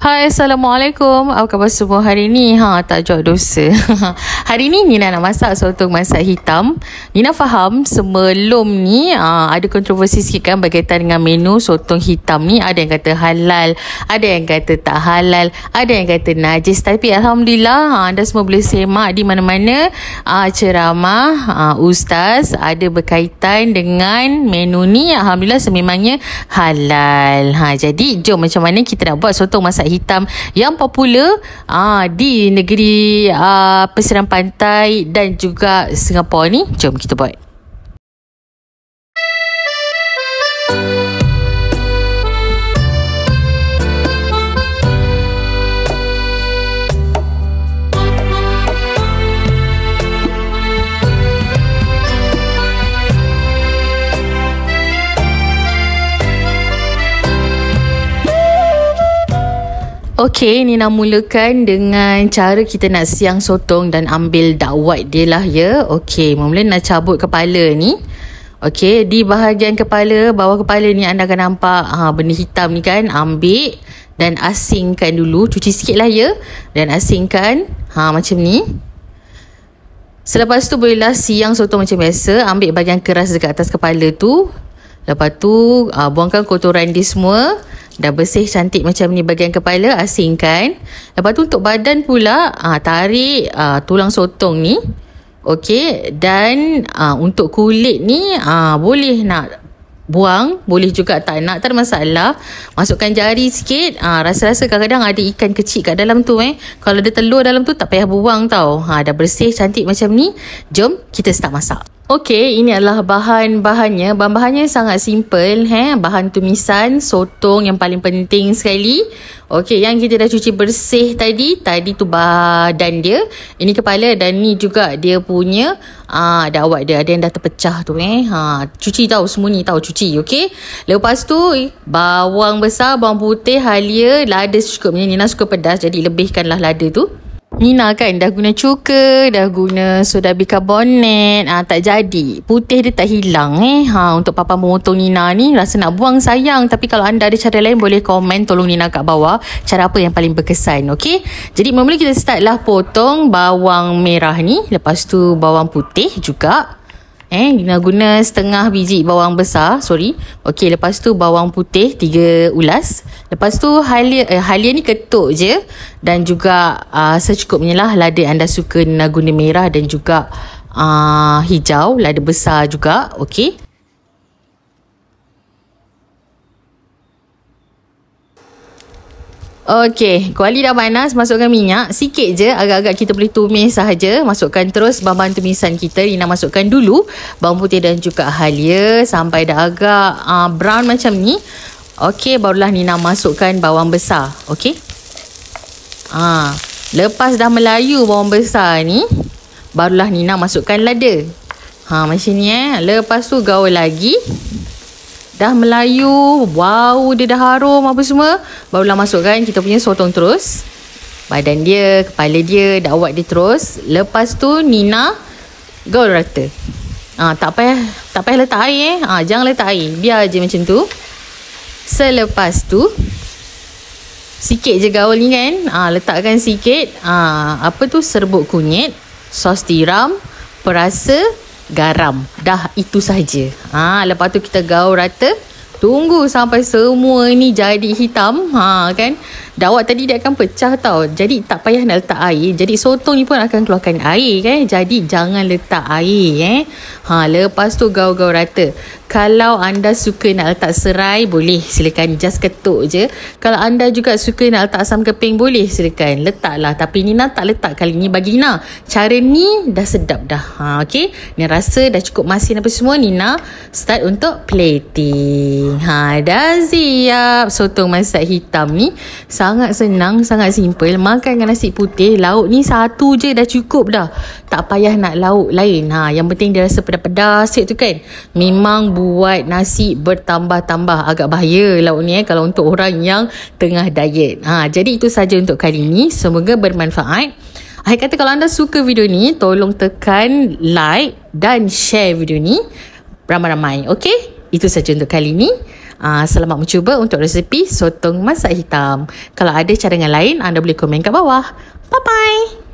Hai, Assalamualaikum. Apa khabar semua hari ni? Tak jauh dosa. Hari ni Nina nak masak sotong masak hitam. Nina faham sebelum ni ada kontroversi sikit kan berkaitan dengan menu sotong hitam ni. Ada yang kata halal, ada yang kata tak halal, ada yang kata najis. Tapi Alhamdulillah anda semua boleh semak di mana-mana ceramah ustaz ada berkaitan dengan menu ni. Alhamdulillah sememangnya halal. Jadi jom macam mana kita nak buat sotong masak hitam yang popular di negeri pesisir pantai dan juga Singapura ni. Jom kita buat. Okey, ni nak mulakan dengan cara kita nak siang sotong dan ambil dakwat dia lah ya. Okey, mula nak cabut kepala ni. Okey, di bahagian kepala, bawah kepala ni anda akan nampak benda hitam ni kan. Ambil dan asingkan dulu. Cuci sikit lah ya. Dan asingkan macam ni. Selepas tu bolehlah siang sotong macam biasa. Ambil bahagian keras dekat atas kepala tu. Lepas tu buangkan kotoran dia semua. Dah bersih cantik macam ni bahagian kepala, asingkan. Lepas tu untuk badan pula tarik tulang sotong ni. Okey, dan untuk kulit ni boleh nak buang, boleh juga tak nak, tak ada masalah. Masukkan jari sikit. Rasa-rasa kadang-kadang ada ikan kecil kat dalam tu Kalau ada telur dalam tu tak payah buang tau. Dah bersih cantik macam ni. Jom kita start masak. Okey, ini adalah bahan-bahannya. Bahan-bahannya sangat simple. Bahan tumisan sotong yang paling penting sekali. Okey, yang kita dah cuci bersih tadi. Tadi tu badan dia. Ini kepala dan ni juga dia punya dakwat dia. Ada yang dah terpecah tu cuci tahu, semua ni tahu cuci. Okey. Lepas tu bawang besar, bawang putih, halia, lada secukupnya. Nina suka pedas jadi lebihkanlah lada tu. Nina kan dah guna cuka, dah guna soda bikarbonat, tak jadi. Putih dia tak hilang Untuk papan pemotong Nina ni rasa nak buang sayang. Tapi kalau anda ada cara lain boleh komen, tolong Nina kat bawah cara apa yang paling berkesan. Okey. Jadi mula-mula kita start lah potong bawang merah ni. Lepas tu bawang putih juga. Nina guna setengah biji bawang besar. Okey, lepas tu bawang putih 3 ulas. Lepas tu halia ni ketuk je. Dan juga secukupnya lah lada anda suka. Nina guna merah dan juga hijau. Lada besar juga. Okey. Okey, kuali dah panas, masukkan minyak sikit je, agak-agak kita boleh tumis sahaja. Masukkan terus bahan-bahan tumisan kita. Nina masukkan dulu bawang putih dan juga halia sampai dah agak brown macam ni. Okey, barulah Nina masukkan bawang besar. Okey. Lepas dah melayu bawang besar ni, barulah Nina masukkan lada. Macam ni Lepas tu gaul lagi. Dah melayu, wow, dia dah harum apa semua. Barulah masukkan kita punya sotong terus. Badan dia, kepala dia, dakwat dia terus. Lepas tu Nina gaul rata. Tak payah letak air jangan letak air. Biar je macam tu. Selepas tu sikit je gaul ni kan. Letakkan sikit serbuk kunyit, sos tiram, perasa, garam. Dah itu sahaja. Lepas tu kita gaul rata. Tunggu sampai semua ni jadi hitam. Kan. Dakwat tadi dia akan pecah tau. Jadi tak payah nak letak air. Jadi sotong ni pun akan keluarkan air kan. Jadi jangan letak air Lepas tu gaul-gaul rata. Kalau anda suka nak letak serai, boleh silakan just ketuk je. Kalau anda juga suka nak letak asam keping, boleh silakan letaklah. Tapi Nina tak letak kali ni. Bagi Nina cara ni dah sedap dah. Okey, Nina rasa dah cukup masin apa semua. Nina start untuk plating. Dah siap sotong masak hitam ni. Sangat senang, sangat simple. Makan dengan nasi putih. Lauk ni satu je dah cukup dah. Tak payah nak lauk lain. Yang penting dia rasa pedas-pedas tu kan. Memang buat nasi bertambah-tambah. Agak bahaya lauk ni kalau untuk orang yang tengah diet. Jadi itu saja untuk kali ni. Semoga bermanfaat. Akhir kata, kalau anda suka video ni, tolong tekan like dan share video ni ramai-ramai. Okey? Itu saja untuk kali ni. Selamat mencuba untuk resipi sotong masak hitam. Kalau ada cadangan lain, anda boleh komen kat bawah. Bye-bye.